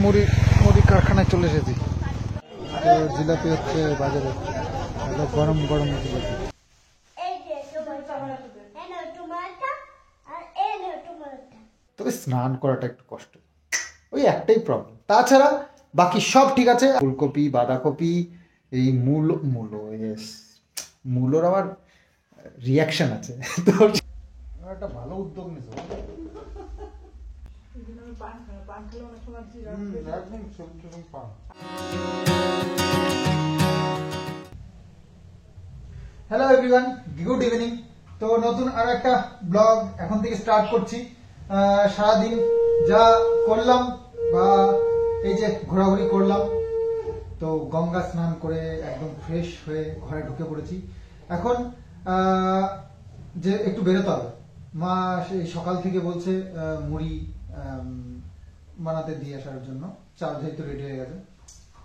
মুড়ি মুড়ি কারখানায় চলে এসেছি। তো জিলাপি হচ্ছে বাজারে, গরম গরম জিলাপি। তবে স্নান করাটা একটু কষ্ট, ওই একটাই প্রবলেম, তাছাড়া বাকি সব ঠিক আছে। ফুলকপি, বাঁধাকপি, এই মূলোর আবার রিয়াকশন আছে। তো একটা ভালো উদ্যোগ নিয়েছে। Hello everyone, good evening. তো নতুন আর একটা ব্লগ এখন থেকে স্টার্ট করছি। সারাদিন যা করলাম বা এই যে ঘোরাঘুরি করলাম, তো গঙ্গা স্নান করে একদম ফ্রেশ হয়ে ঘরে ঢুকে পড়েছি। এখন যে একটু বেরোতে হবে, মা সেই সকাল থেকে বলছে মুড়ি বানাতে দিয়ে আসার জন্য, চাল যেহেতু রেডি হয়ে গেছে,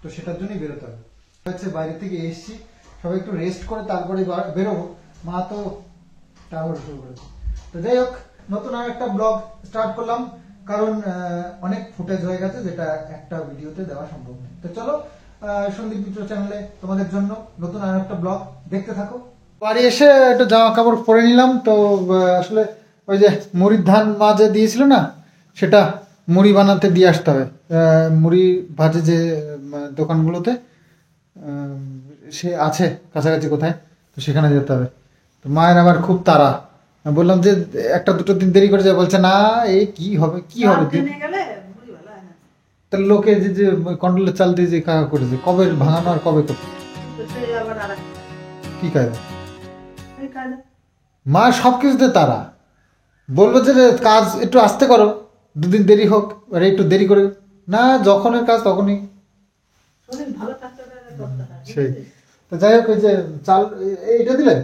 তো সেটার জন্যই বেরোতে হবে। হচ্ছে বাইরে থেকে এসছি, সবাই একটু রেস্ট করে তারপরে বেরোবো। মা তো তাড়াহুড়ো শুরু করেছে। তো যাই হোক, নতুন আর একটা ব্লগ স্টার্ট করলাম, কারণ অনেক ফুটেজ হয়ে গেছে যেটা একটা ভিডিওতে দেওয়া সম্ভব নয়। তো চলো সন্দীপ মিত্র চ্যানেলে তোমাদের জন্য নতুন আর একটা ব্লগ দেখতে থাকো। বাড়ি এসে একটু জামা কাপড় পরে নিলাম। তো আসলে ওই যে মুড়ির ধান মা যে দিয়েছিল না, সেটা মুড়ি বানাতে দিয়ে আসতে হবে। মুড়ি ভাজে যে দোকানগুলোতে সে আছে কাছাকাছি কোথায়, তো সেখানে যেতে হবে। তো মায়ের আবার খুব তাড়া, বললাম যে একটা দুটো দিন দেরি করে যায়, বলছে না এই কি হবে তার লোকে যে কন্ট্রোলের চাল দিয়ে যে কাকা করেছে, কবে ভাঙানো আর কবে করছে কি কায়দা। মা সবকিছুতে তারা বলবো যে কাজ একটু আস্তে করো, দুদিন দেরি হোক, আর একটু দেরি করে না, যখনের কাজ তখনই সেই। তো যাই হোক, ওই যে চাল এইটা দিলে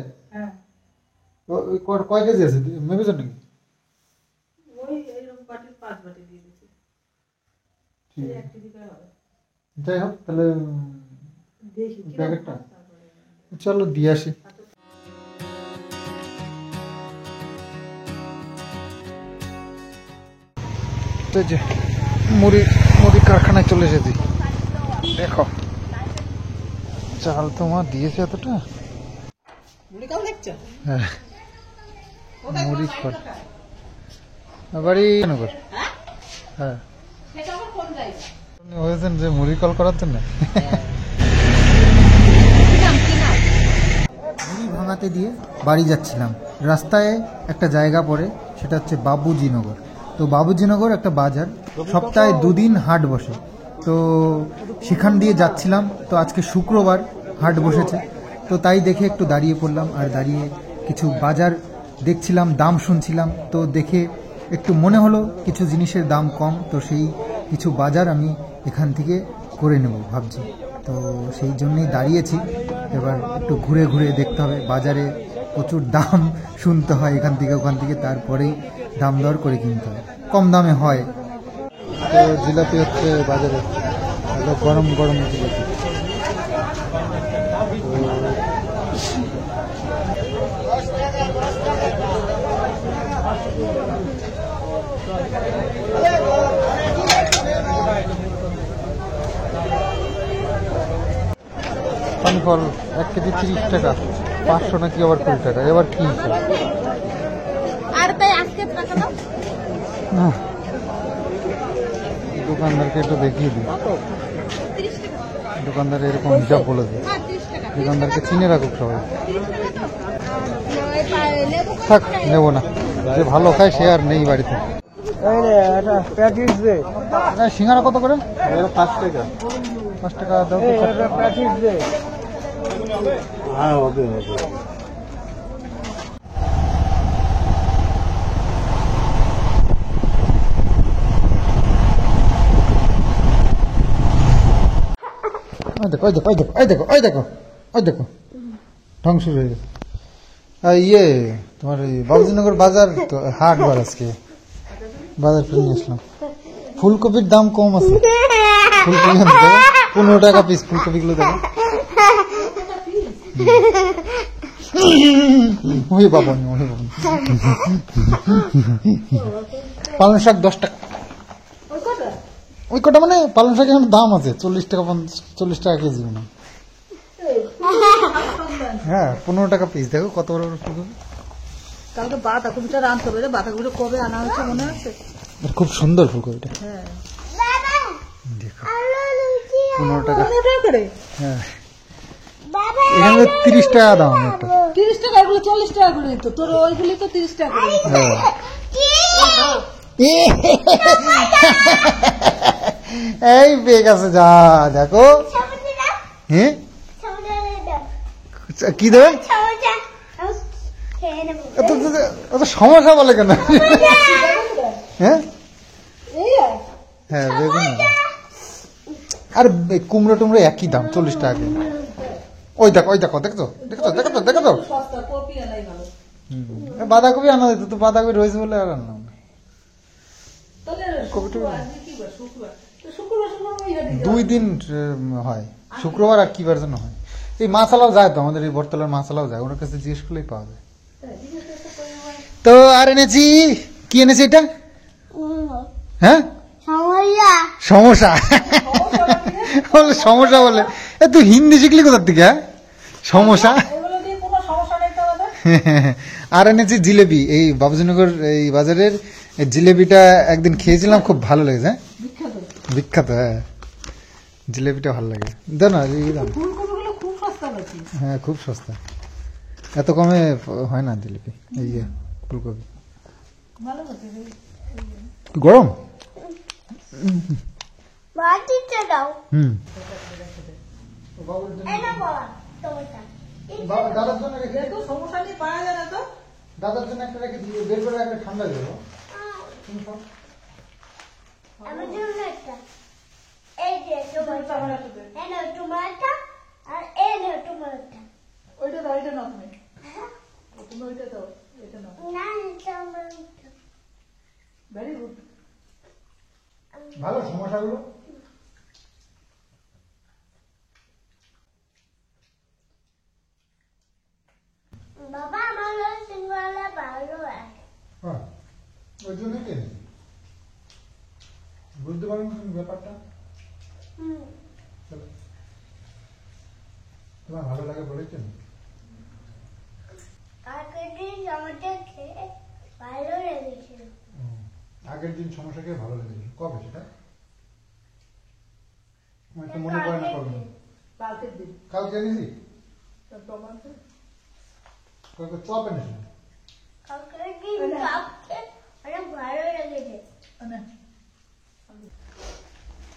কয় কেজি আছে মেপেছ নাকি? যাই হোক, তাহলে প্যাকেটটা চলো দিয়ে আসি। যে মুড়ি কারখানায় চলে এসেছি। দেখো চাল তোমার দিয়েছে এতটা। হ্যাঁ, মুড়ি বাড়ি হ্যাঁ হয়েছেন যে মুড়ি কল করার জন্য। মুড়ি ভাঙাতে দিয়ে বাড়ি যাচ্ছিলাম, রাস্তায় একটা জায়গা পড়ে, সেটা হচ্ছে বাবুজিনগর। তো বাবুজিনগর একটা বাজার, সপ্তাহে 2 দিন হাট বসে। তো সেখান দিয়ে যাচ্ছিলাম, তো আজকে শুক্রবার হাট বসেছে, তো তাই দেখে একটু দাঁড়িয়ে পড়লাম। আর দাঁড়িয়ে কিছু বাজার দেখছিলাম, দাম শুনছিলাম। তো দেখে একটু মনে হলো কিছু জিনিসের দাম কম, তো সেই কিছু বাজার আমি এখান থেকে করে নেব ভাবছি। তো সেই জন্যই দাঁড়িয়েছি। এবার একটু ঘুরে ঘুরে দেখতে হবে, বাজারে প্রচুর দাম শুনতে হয় এখান থেকে ওখান থেকে, তারপরেই দাম দর করে কিনতে হয়, কম দামে হয়। তো জিলাপি হচ্ছে বাজারে, গরম গরম জিলাপি। পানি ফল 1 কেজি 30 টাকা, 500 নাকি আবার 20 টাকা। এবার কি দোকানদারকে একটু দেখিয়ে দিই, দোকানদার এরকম হিসাব বলে দেয়। দোকানদারকে চিনে রাখুক সবাই। থাক, নেবো না, যে ভালো খায় সে আর নেই বাড়িতে। সিঙ্গারা কত করে? 5 টাকা। 5 টাকা দাও। হ্যাঁ হবে। দেখো ধ্বংস হয়ে গেছে। ইয়ে তোমার বাবুজিনগর বাজার তো হাট বার, আজকে বাজার করে নিয়ে আসলাম। ফুলকপির দাম কম আছে, ফুলকপি 15 টাকা পিস। ফুলকপি গুলো দেখো, পালং শাক 10 টাকা। ওই কটা মানে পালং শাকের এখন দাম আছে 40 টাকা 40 টাকা কেজি না। হ্যাঁ 15 টাকা পিস। দেখো কত বড় বড় ফুলকপি। কালকে বাঁধাকপিটা রাঁধতে হবে রে, বাঁধাকপিটা কবে আনা হয়েছে মনে আছে? খুব সুন্দর ফুলকপিটা। হ্যাঁ দেখো 15 টাকা করে। হ্যাঁ এখানে 30 টাকা দাম একটা। 30 টাকা, এগুলো 40 টাকা করে দিত। তোর ওইগুলি তো 30 টাকা করে। এই বেগ আছে যা দেখো। হ্যাঁ কি দেবে? সমস্যা বলে কেন? হ্যাঁ হ্যাঁ বেগুন। আর কুমড়ো টুমড়ো একই দাম 40 টাকা। ওই দেখো দেখছো দেখছো দেখো দেখো তো বাঁধাকপি আনা দিত তো, বাঁধাকপি রয়েছে বলে আর আনলাম না। 2 দিন হয়, শুক্রবার আর কি বার জন্য হয়। এই মাছালাও যায় তো, আমাদের এই বটতলার মাছালাও যায়, ওনার কাছে জিজ্ঞেস করলেই পাওয়া যায়। তো আর এনেছি কি এনেছি এটা? হ্যাঁ সমস্যা। সমস্যা বলে এ তুই হিন্দি শিখলি কোথার থেকে? হ্যাঁ সমস্যা। আর এনেছি জিলেবি, এই বাবুজনগর এই বাজারের জিলেবিটা একদিন খেয়েছিলাম, খুব ভালো লেগেছে। বিখ্যাত। হ্যাঁ জিলেবিটা ভালো লাগে। দাও না হ্যাঁ খুব সস্তা, এত কমে হয় না জিলিপি। এই ফুলকপি গরম। দাদার জন্য একটা রেখে দিয়ে বের করে একটা ঠান্ডা দেবো। ভালো সমস্যাগুলো। বাবা আমার সিঙ্গালা ভালো আছে। হ্যাঁ ওই জন্যই কিনেছি, বুঝতে পারেন ব্যাপারটা। তোমার ভালো লাগে বলেছেন? আগের দিন আমাকে খেয়ে ভালো লেগেছিল। আগের দিন সমস্যা খেয়ে ভালো লেগেছিল, কবে সেটা? আমার তো মনে পড়ে না কবে। কালকে এনেছি চপ এনেছি। আগের দিন কাপকে অনেক ভালো লেগেছে।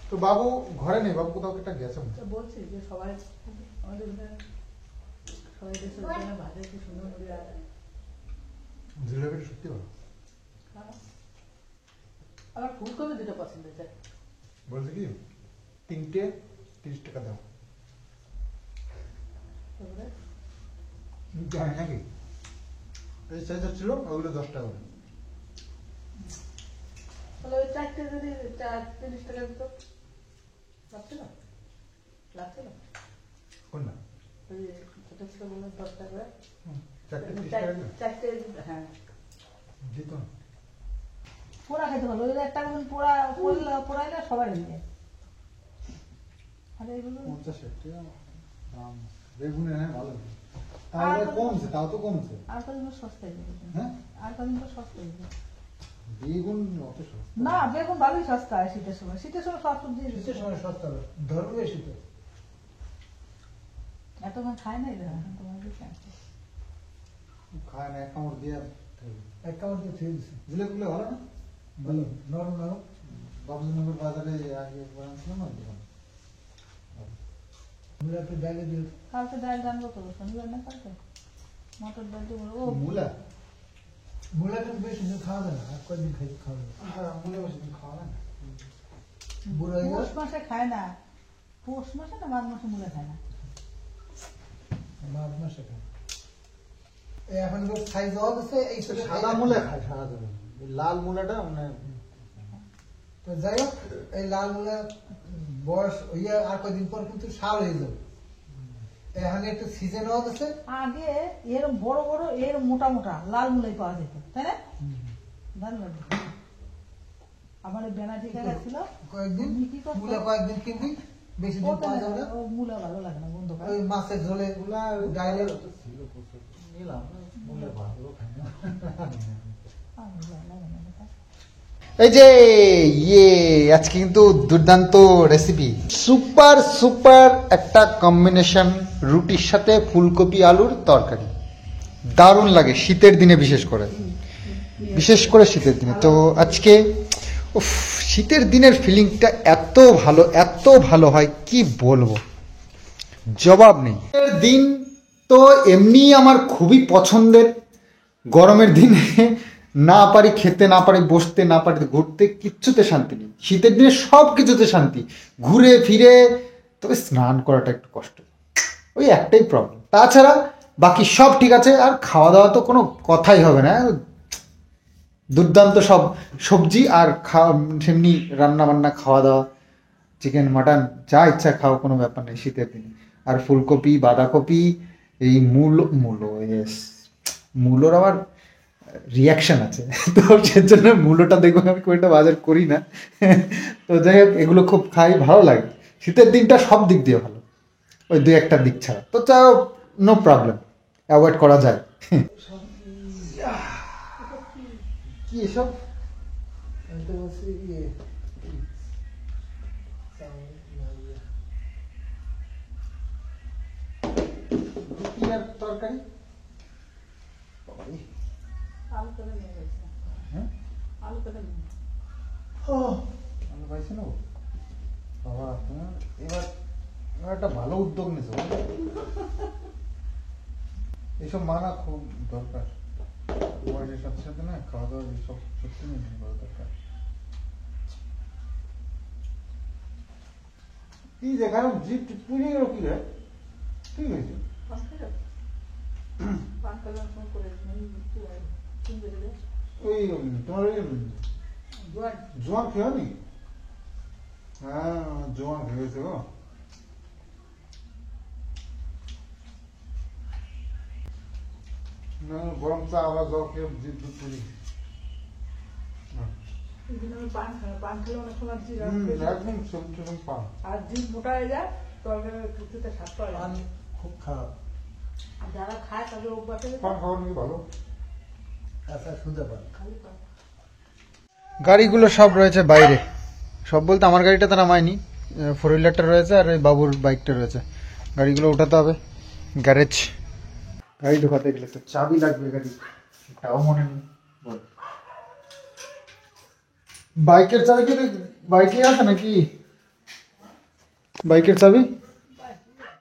তো বাবু ঘরে নেই, বাবু কোথাও একটা গেছে বলছি যে সবাই আমাদের সবাই দেশের জন্য ভাজা কি সুন্দর মুড়ি আর জিলেবিটা সত্যি ভালো। আমার ফুলকপি দুটো পছন্দ হয়েছে। বলছে কি 3টে 30 টাকা দাও জানি নাকি। এই সাইজের ছিল ওগুলো 10 টাকা করে। তাহলে ওই 4টে যদি 30 টাকা দিত লাগছে না? লাগছে না কোনটা? ওই ছোট ছোট গুলো 10 টাকা করে। 4টে 30 টাকা দিল? 4টে হ্যাঁ দিত না। পোড়া খেতে ভালো, ওই একটা পোড়াইলে সবাই নিয়ে। আর এইগুলো 50 টাকা দাম। বেগুনের হ্যাঁ ভালো, তাহলে কমছে, তাও তো কমছে। আর কদিন সস্তায় যাবে। হ্যাঁ আর কদিন সস্তায় যাবে। বেগুন অত সস্তা না, বেগুন ভালোই সস্তা হয় শীতের সময়। শীতের সময় সব সবজি শীতের সময় সস্তা হবে, ধরবে বেশি তো। এত খায় না এরা, তোমার খায় না, এক কামড় দিয়ে এক কামড় দিয়ে খেয়ে দিচ্ছে। জিলেবিগুলো ভালো না? ভালো নরম নরম। বাবুজনগর বাজারে আগে বানাচ্ছিলাম না দোকান। কালকে ডাল জানবো তো, শনিবার না কালকে মটর ডাল দিয়ে বলবো। মূলা মূলাটা বেশি দিন খাওয়া যায় না, আর কয়েকদিন খাওয়া যায়। হ্যাঁ মূলা বেশি দিন খাওয়া যায় না। বুড়ো হয়ে পৌষ মাসে খায় না, পৌষ মাসে না মাঘ মাসে মূলা খায় না। মাঘ মাসে খায়। এখন সাইজ হওয়া গেছে এই সাদা মূলা খায় সারা দিন, লাল মূলাটা মানে। তো যাই হোক, এই লাল মূলা বয়স হইয়া আর কয়েকদিন পর কিন্তু শাল হয়ে যাবে। এখন একটু সিজন হওয়া গেছে। আগে এর বড় বড় এর মোটা মোটা লাল মূলাই পাওয়া যেত, তাই না? আমার বেনা ঠিক ছিল কয়েকদিন কি করতো? মূলা কয়েকদিন কিনবি, বেশি দিন পাওয়া যাবে না। ও মূলা ভালো লাগে না বন্ধ ওই মাছের ঝোলে ডাইলে এই যে ইয়ে আজকে কিন্তু দুর্দান্ত রেসিপি, সুপার সুপার একটা কম্বিনেশন, রুটির সাথে ফুলকপি আলুর তরকারি, দারুণ লাগে শীতের দিনে, বিশেষ করে শীতের দিনে। তো আজকে উফ, শীতের দিনের ফিলিংটা এত ভালো হয় কি বলবো, জবাব নেই। শীতের দিন তো এমনি আমার খুবই পছন্দের, গরমের দিনে না পারি খেতে, না পারি বসতে, না পারি ঘুরতে, কিচ্ছুতে শান্তি নেই। শীতের দিনে সব কিছুতে শান্তি, ঘুরে ফিরে, তবে স্নান করাটা একটু কষ্ট, ওই একটাই প্রবলেম। তাছাড়া বাকি সব ঠিক আছে। আর খাওয়া দাওয়া তো কোনো কথাই হবে না, দুর্দান্ত সব সবজি আর সেমনি রান্না বান্না, খাওয়া দাওয়া, চিকেন মাটন যা ইচ্ছা খাও, কোনো ব্যাপার নেই শীতের দিনে। আর ফুলকপি, বাঁধাকপি, এই মূলোর আবার রিয়াকশন আছে, তো সেজন্য মূলোটা দেখবো আমি খুব একটা বাজার করি না। তো যাই হোক, এগুলো খুব খাই, ভালো লাগে। শীতের দিনটা সব দিক দিয়ে ভালো, ওই দুই একটা দিক ছাড়া তো চাও নো প্রবলেম, অ্যাভয়েড করা যায়। কি এসব? আমি তো বলছি রুটি আর তরকারি, আলু করে নিয়ে গেছে, হ্যাঁ আলু করে নিয়ে আমি পাইছি না বাবা, তোমার এবার একটা ভালো উদ্যোগ নিয়েছো, এইসব মানা খুব দরকার, বয়সের সাথে সাথে না খাওয়া দাওয়া সব সত্যি মেনটেন করা দরকার। কি যেখানে জিপ পুড়ে গেল, কি রে কি হয়েছে? পান কালার ফোন করে কিনবে দিলে ওই তোমার ওই জোয়ান খেয়ে নি? হ্যাঁ জোয়ান খেয়েছে গো। না গরম চা আবার জল খেয়ে জিভ দুধ পুড়ি। পান খেলে অনেক সময় একদম সেরকম পান। আর জিভ মোটা হয়ে যায়, তরকারি কিছুতে স্বাদ পাওয়া যায় পান না। খুব খারাপ। আর যারা খায় তাদের অভ্যাস হয়ে পান খাওয়ার নাকি ভালো। আচ্ছা শুনতে পান খালি পান। গাড়িগুলো সব রয়েছে বাইরে, সব বলতে আমার গাড়িটা তো নামায়নি, ফোর হুইলারটা রয়েছে আর ওই বাবুর বাইকটা রয়েছে। গাড়িগুলো উঠাতে হবে গ্যারেজ। গাড়ি ঢোকাতে গেলে তো চাবি লাগবে, গাড়ি এটাও মনে নেই। বল, বাইকের চাবি কি বাইকে আছে নাকি? বাইকের চাবি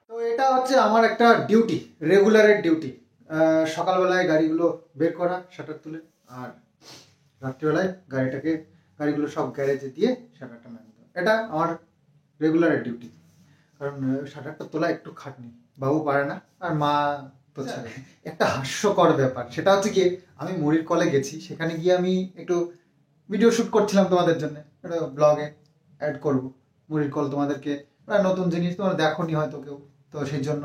তো এটা হচ্ছে আমার একটা ডিউটি, রেগুলারের ডিউটি। সকালবেলায় গাড়িগুলো বের করা, শাটার তুলে, আর রাত্রিবেলায় গাড়িগুলো সব গ্যারেজে দিয়ে শাটারটা নামিয়ে দেওয়া। এটা আমার রেগুলারের ডিউটি, কারণ শাটারটা তোলা একটু খাটনি, বাবু পারে না আর মা তো ছাড়ে। একটা হাস্যকর ব্যাপার সেটা হচ্ছে কি, আমি মুড়ির কলে গেছি, সেখানে গিয়ে আমি একটু ভিডিও শুট করছিলাম তোমাদের জন্য, একটা ব্লগে অ্যাড করব। মুড়ির কল তোমাদেরকে নতুন জিনিস তোমরা দেখোনি হয়তো কেউ, তো সেই জন্য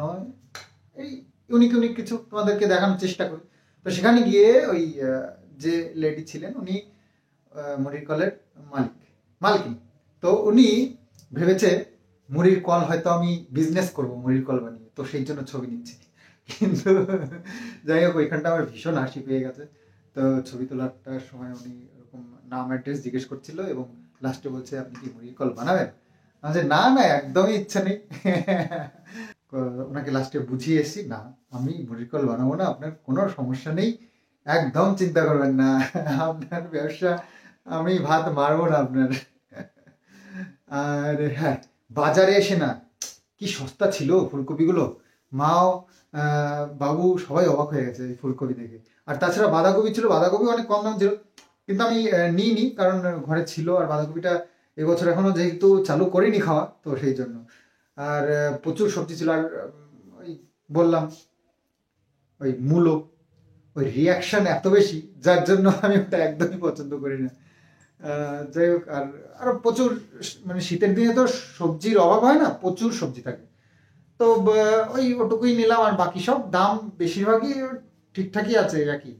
এই ইউনিক কিছু তোমাদেরকে দেখানোর চেষ্টা করি। তো সেখানে গিয়ে ওই যে লেডি ছিলেন, উনি মুড়ির কলের মালিক। তো উনি ভেবেছে মুড়ির কল হয়তো আমি বিজনেস করব মুড়ির কল বানিয়ে, তো সেই জন্য ছবি নিচ্ছি। কিন্তু যাই হোক, ওইখানটা আমার ভীষণ হাসি পেয়ে গেছে। তো ছবি তোলার সময় উনি এরকম নাম অ্যাড্রেস জিজ্ঞেস করছিল এবং লাস্টে বলছে আপনি কি মুড়ির কল বানাবেন? আমি না একদমই ইচ্ছা নেই। ওনাকে লাস্টে বুঝিয়ে এসেছি, না আমি মুড়ির কল বানাবো না, আপনার কোনো সমস্যা নেই, একদম চিন্তা করবেন না, আপনার ব্যবসা আমি ভাত মারবো না আপনার। আর হ্যাঁ, বাজারে এসে না কি সস্তা ছিল ফুলকপিগুলো, মাও বাবু সবাই অবাক হয়ে গেছে এই ফুলকপি দেখে। আর তাছাড়া বাঁধাকপি ছিল, বাঁধাকপি অনেক কম দাম ছিল, কিন্তু আমি নিইনি কারণ ঘরে ছিল। আর বাঁধাকপিটা এবছর এখনো যেহেতু চালু করিনি খাওয়া, তো সেই জন্য। আর প্রচুর সবজি ছিল। আর ওই বললাম ওই মূলো, ওই রিয়াকশন এত বেশি, যার জন্য আমি ওটা একদমই পছন্দ করি না। যাই হোক, আর আরো প্রচুর, মানে শীতের দিনে তো সবজির অভাব হয় না, প্রচুর সবজি থাকে, তো ওই ওটুকুই নিলাম। আর বাকি সব দাম বেশিরভাগই ঠিকঠাকই আছে একই,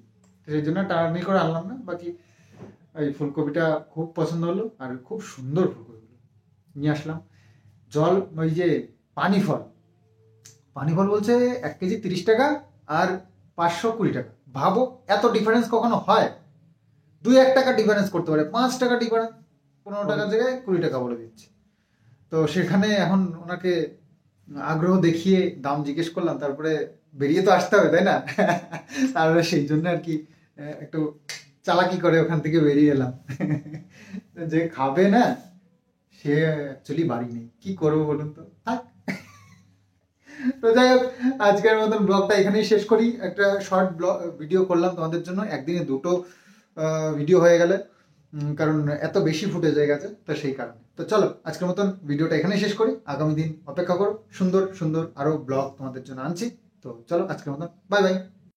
সেই জন্য টানাটানি করে আনলাম না। বাকি এই ফুলকপিটা খুব পছন্দ হলো, আর খুব সুন্দর ফুলকপিগুলো নিয়ে আসলাম। জল ওই যে পানি ফল বলছে 1 কেজি 30 টাকা আর 520 টাকা। ভাবো এত ডিফারেন্স কখনো হয়? 2-1 টাকা ডিফারেন্স করতে পারে, 5 টাকা ডিফারেন্স, 15 টাকার জায়গায় 20 টাকা বলে দিচ্ছে। তো সেখানে এখন ওনাকে আগ্রহ দেখিয়ে দাম জিজ্ঞেস করলাম, তারপরে বেরিয়ে তো আসতে হবে, তাই না? তারপরে সেই জন্য আর কি একটু চালাকি করে ওখান থেকে বেরিয়ে এলাম। যে খাবে না সে অ্যাকচুয়ালি বাড়ি নেই, কি করবো বলুন তো, থাক। তো যাই হোক, আজকের মতন ব্লগটা এখানেই শেষ করি। একটা শর্ট ভিডিও করলাম তোমাদের জন্য, একদিনে 2টো ভিডিও হয়ে গেলে, কারণ এত বেশি ফুটেজ হয়ে গেছে, তো সেই কারণে। তো চলো আজকের মতন ভিডিওটা এখানেই শেষ করি। আগামী দিন অপেক্ষা করো, সুন্দর সুন্দর আরো ব্লগ তোমাদের জন্য আনছি। তো চলো আজকের মতন বাই বাই।